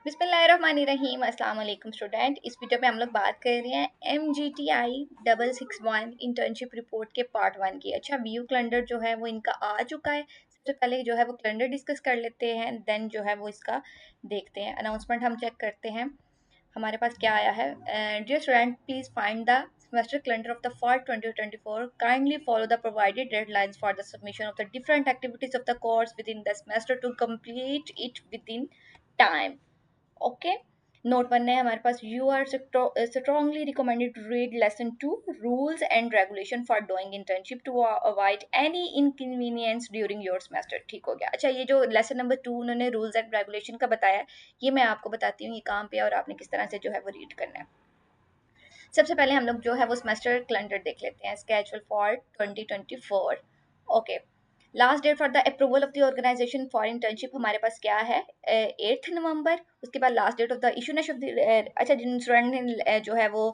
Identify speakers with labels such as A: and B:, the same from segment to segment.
A: बिस्मिल्लाहिर्रहमानिर्रहीम। अस्सलाम वालेकुम स्टूडेंट। इस वीडियो में हम लोग बात कर रहे हैं MGTI 661 इंटर्नशिप रिपोर्ट के पार्ट 1 की। अच्छा, व्यू कैलेंडर जो है वो इनका आ चुका है। सबसे पहले जो है वो कैलेंडर डिस्कस कर लेते हैं, देन जो है वो इसका देखते हैं। अनाउंसमेंट हम चेक करते हैं हमारे पास क्या आया है। Dear student, please find the semester calendar of the fall 2024. Kindly follow the provided deadlines for the submission of the different activities of the course within the semester to complete it within time. Okay, note 1 है हमारे पास। You are strongly recommended to read lesson 2 rules and regulation for doing internship to avoid any inconvenience during your semester. ठीक हो गया। अच्छा, ये जो lesson number 2 उन्होंने रूल्स एंड रेगुलेशन का बताया, ये मैं आपको बताती हूँ ये काम पे और आपने किस तरह से जो है वो रीड करना है। सबसे पहले हम लोग जो है वो सेमेस्टर कैलेंडर देख लेते हैं, schedule for 2024। Okay, last date for the approval of the organisation for internship हमारे पास क्या है, 8 नवंबर। उसके बाद last date of the issuance of the, अच्छा, जिन स्टूडेंट ने जो है वो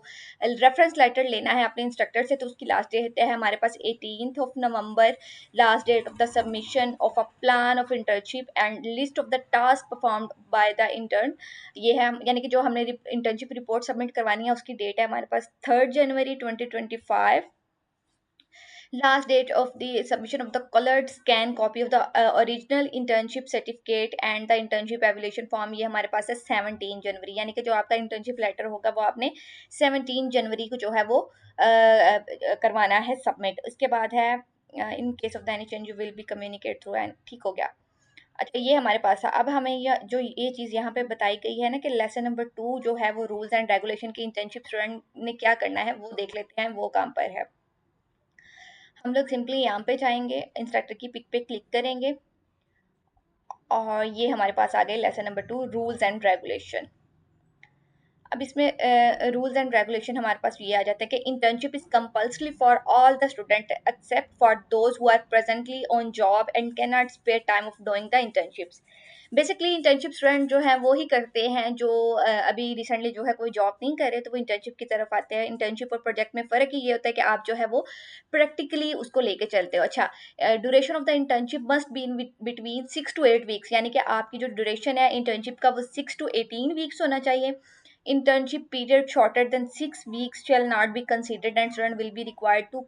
A: रेफरेंस लेटर लेना है अपने इंस्ट्रक्टर से, तो उसकी लास्ट डेट है हमारे पास 18 नवंबर। Last date of the submission of a plan of internship and list of the task performed by the intern, ये है यानी कि जो हमने इंटर्नशिप रिपोर्ट सबमिट करवानी है उसकी डेट है हमारे पास 3 जनवरी 2025। Last date of the submission of the coloured scan copy of the original internship certificate and the internship evaluation form, ये हमारे पास है 17 जनवरी। यानी कि जो आपका इंटर्नशिप लेटर होगा वो आपने 17 जनवरी को जो है वो करवाना है सबमिट। उसके बाद है in case of the any change you will be communicate through and. ठीक हो गया। अच्छा, ये हमारे पास है। अब हमें ये चीज़ यहाँ पे बताई गई है ना कि लेसन नंबर 2 जो है वो रूल्स एंड रेगुलेशन की इंटर्नशिप स्टूडेंट ने क्या करना है वो देख लेते हैं, वो काम पर है। हम लोग सिंपली यहाँ पे जाएंगे, इंस्ट्रक्टर की पिक पे क्लिक करेंगे और ये हमारे पास आ गए lesson number 2 rules and regulation. अब इसमें रूल्स एंड रेगुलेशन हमारे पास ये आ जाता है कि internship is compulsory for all the student except for those who are presently on job and can not spare time of doing the internships. Basically internship student जो है वो ही करते हैं जो अभी रिसेंटली जो है कोई जॉब नहीं कर रहे, तो वो इंटर्नशिप की तरफ आते हैं। इंटर्नशिप और प्रोजेक्ट में फ़र्क ये होता है कि आप जो है वो प्रैक्टिकली उसको लेके चलते हो। अच्छा, duration of the internship must be in between 6 to 8 weeks, यानी कि आपकी जो ड्यूरेशन है इंटर्नशिप का वो 6 to 18 वीक्स होना चाहिए। Internship period shorter than 6 weeks shall not be considered, and student will be required to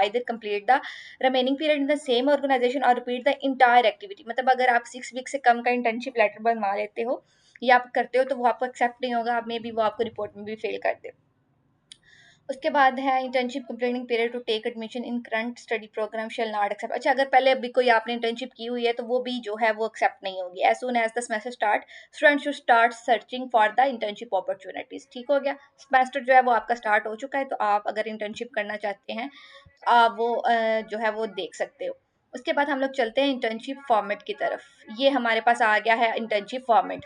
A: either complete the remaining period in the same organization or repeat the entire activity। मतलब अगर आप 6 week से कम का internship letter बनवा लेते हो या आप करते हो तो वो आपको एक्सेप्ट नहीं होगा, आप मे भी वो आपको रिपोर्ट में भी फेल कर दे। उसके बाद है internship completing period to take admission in current study programme shall not accept. अच्छा, अगर पहले अभी कोई आपने इंटर्नशिप की हुई है तो वो भी जो है वो एक्सेप्ट नहीं होगी। As soon as the semester start student should start searching for the internship opportunities. ठीक हो गया। सेमेस्टर जो है वो आपका स्टार्ट हो चुका है, तो आप अगर इंटर्नशिप करना चाहते हैं तो आप वो जो है वो देख सकते हो। उसके बाद हम लोग चलते हैं इंटर्नशिप फॉर्मेट की तरफ। ये हमारे पास आ गया है इंटर्नशिप फॉर्मेट।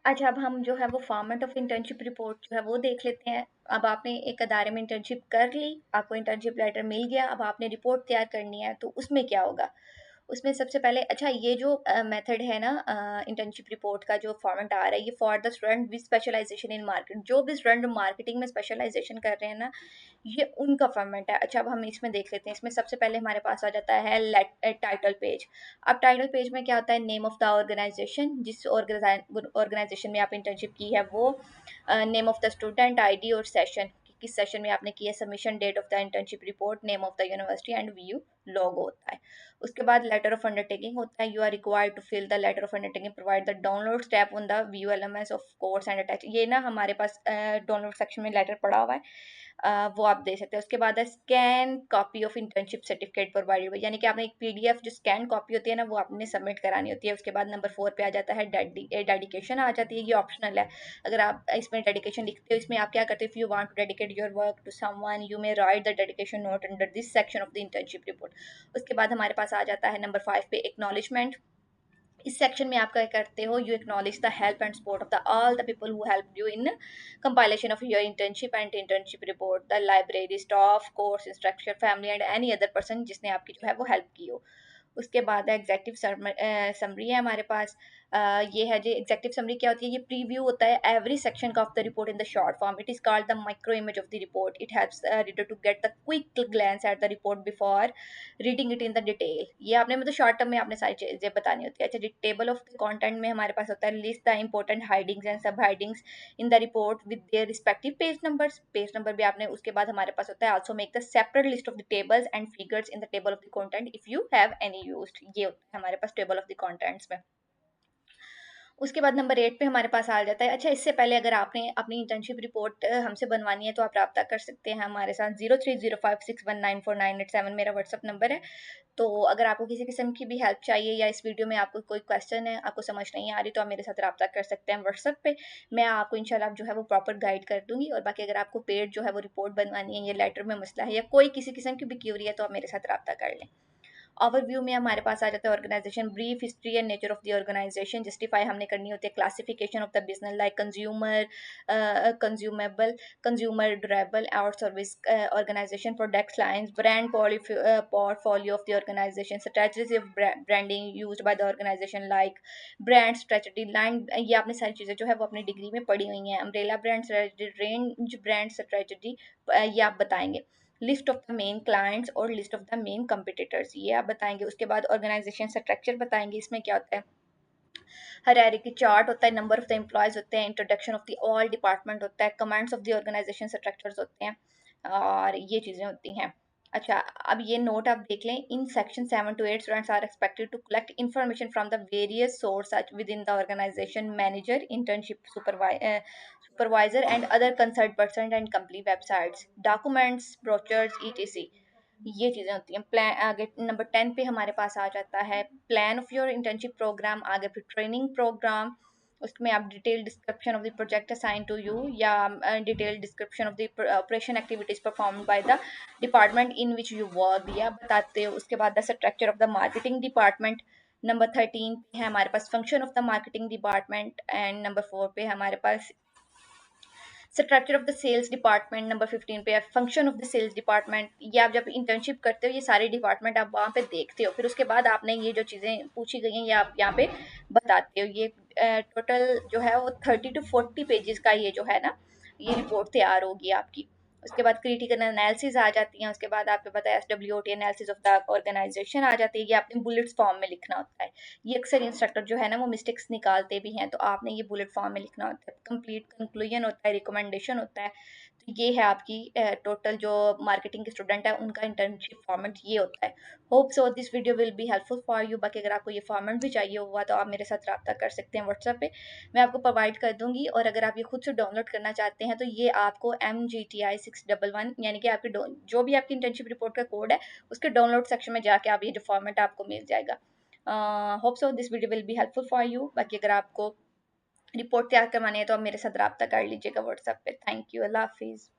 A: अच्छा, अब हम जो है वो फॉर्मेट ऑफ इंटर्नशिप रिपोर्ट जो है वो देख लेते हैं। अब आपने एक अदारे में इंटर्नशिप कर ली, आपको इंटर्नशिप लेटर मिल गया, अब आपने रिपोर्ट तैयार करनी है, तो उसमें क्या होगा। उसमें सबसे पहले, अच्छा, ये जो मेथड है ना इंटर्नशिप रिपोर्ट का जो फॉर्मेट आ रहा है, ये for the student with specialisation in market, जो भी स्टूडेंट मार्केटिंग में स्पेशलाइजेशन कर रहे हैं ना, ये उनका फॉर्मेट है। अच्छा, अब हम इसमें देख लेते हैं। इसमें सबसे पहले हमारे पास आ जाता है टाइटल पेज। अब टाइटल पेज में क्या होता है, नेम ऑफ द ऑर्गेनाइजेशन, जिस ऑर्गेनाइजेशन में आप इंटर्नशिप की है वो, name of the student, ID और सेशन, किस सेशन में आपने किया, submission date of the internship report, name of the university and view logo होता है। उसके बाद लेटर ऑफ अंडरटेकिंग होता है। You are required to fill the letter of undertaking, provide the download step on the view LMS of course and attach. ये ना हमारे पास download section में लेटर पड़ा हुआ है, वो आप दे सकते हैं। उसके बाद है scan copy of internship certificate provided, यानी कि आपने एक पीडीएफ जो स्कैन कॉपी होती है ना वो आपने सबमिट करानी होती है। उसके बाद नंबर 4 पे आ जाता है डेडिकेशन आ जाती है, ये ऑप्शनल है। अगर आप इसमें डेडिकेशन लिखते हो, इसमें आप क्या करते हो, if you want to dedicate your work to someone you may write the dedication note under this section of the internship report. उसके बाद हमारे पास आ जाता है नंबर 5 पे एक्नॉलेजमेंट। इस सेक्शन में आप क्या करते हो, you acknowledge the help and support of the all the people who help you in compilation of your internship and internship report, the library staff, course instructor, family and any other person जिसने आपकी जो है वो help की हो। उसके बाद executive summary है हमारे पास। ये है जी एग्जेक्टिव समरी क्या होती है, ये प्रीव्यू होता है every section of the report in the short form. It is called the micro image of the report. It helps reader to get the quick glance at the report before reading it in the detail. ये आपने मतलब short term में आपने सारी चीजें बतानी होती है। अच्छा जी, टेबल ऑफ द कंटेंट में हमारे पास होता है list the important headings and sub headings in the report with their respective page numbers. Page number भी आपने उसके बाद हमारे पास होता है also make the separate list of the tables and figures in the table of the content if you have any used. ये होता है हमारे पास टेबल ऑफ द कंटेंट्स में। उसके बाद नंबर 8 पे हमारे पास आ जाता है। अच्छा, इससे पहले अगर आपने अपनी इंटर्नशिप रिपोर्ट हमसे बनवानी है तो आप रब्ता कर सकते हैं हमारे साथ। 0305619498 मेरा व्हाट्सअप नंबर है। तो अगर आपको किसी किस्म की भी हेल्प चाहिए या इस वीडियो में आपको कोई क्वेश्चन है, आपको समझ नहीं आ रही, तो आप मेरे साथ रब्ता कर सकते हैं व्हाट्सएप पे। मैं आपको इंशाल्लाह जो है वो प्रॉपर गाइड कर दूंगी। और बाकी अगर आपको पेड जो है वो रिपोर्ट बनवानी है या लेटर में मसला है या कोई किसी किस्म की भी क्यूरी है तो आप मेरे साथ रब्ता कर लें। ओवरव्यू में हमारे पास आ जाता है organisation, brief history and nature of the organisation. Justify हमने करनी होती है classification of the business like consumer, consumable, consumer durable और service organisation, products lines, brand portfolio of the organisation, strategies of branding used by the organisation like brand strategy line. ये आपने सारी चीज़ें जो है वो अपनी डिग्री में पढ़ी हुई हैं। Umbrella brand strategy, range brand strategy, ये आप बताएंगे। List of the main clients और list of the main competitors, ये आप बताएंगे। उसके बाद ऑर्गेनाइजेशन स्ट्रक्चर बताएंगे। इसमें क्या होता है, हायरार्की चार्ट होता है, नंबर ऑफ द एम्प्लॉयज होते हैं, introduction of the all department होता है, commands of the organisation structures होते हैं, और ये चीज़ें होती हैं। अच्छा, अब ये नोट आप देख लें। In section 7 to 8 students are expected to collect information from the various source within the organisation, manager, internship supervisor and other concerned person and company websites, documents, brochures, etc। ये चीज़ें होती हैं। Plan आगे number 10 पे हमारे पास आ जाता है plan of your internship programme. आगे फिर ट्रेनिंग प्रोग्राम, उसमें आप detail description of the project assign to you या detail description of the operation activities perform by the department in which you work, या बताते हो। उसके बाद the structure of the marketing department. Number 13 पे है हमारे पास function of the marketing department. And number 4 पे हमारे पास structure of the sales department. Number 15 पे function of the sales department. ये आप जब इंटर्नशिप करते हो ये सारे डिपार्टमेंट आप वहाँ पे देखते हो, फिर उसके बाद आपने ये जो चीज़ें पूछी गई हैं ये आप यहाँ पे बताते हो। ये टोटल जो है वो 30 to 40 पेजेस का ये जो है ना, ये रिपोर्ट तैयार होगी आपकी। उसके बाद क्रिटिकल एनालिसिस आ जाती हैं। उसके बाद आपको पता है SWOT analysis of the organisation आ जाती है। ये आपने बुलेट्स फॉर्म में लिखना होता है। ये अक्सर इंस्ट्रक्टर जो है ना वो मिस्टेक्स निकालते भी हैं, तो आपने ये बुलेट फॉर्म में लिखना होता है। कंप्लीट कंक्लूजन होता है, रिकमेंडेशन होता है। तो ये है आपकी टोटल जो मार्केटिंग के स्टूडेंट है उनका इंटर्नशिप फॉर्मेट ये होता है। Hope so this video will be helpful for you. बाकी अगर आपको ये फॉर्मेट भी चाहिए हुआ तो आप मेरे साथ रब्ता कर सकते हैं व्हाट्सएप पे, मैं आपको प्रोवाइड कर दूंगी। और अगर आप ये खुद से डाउनलोड करना चाहते हैं तो ये आपको MGTI 611 यानी कि आपकी जो भी आपकी इंटर्नशिप रिपोर्ट का कोड है उसके डाउनलोड सेक्शन में जाके आप ये जो फॉर्मेट आपको मिल जाएगा। Hope so this video will be helpful for you. बाकी अगर आपको रिपोर्ट तैयार करवानी है तो आप मेरे साथ रब्ता कर लीजिएगा व्हाट्सएप पे। थैंक यू, अल्लाह हाफिज़।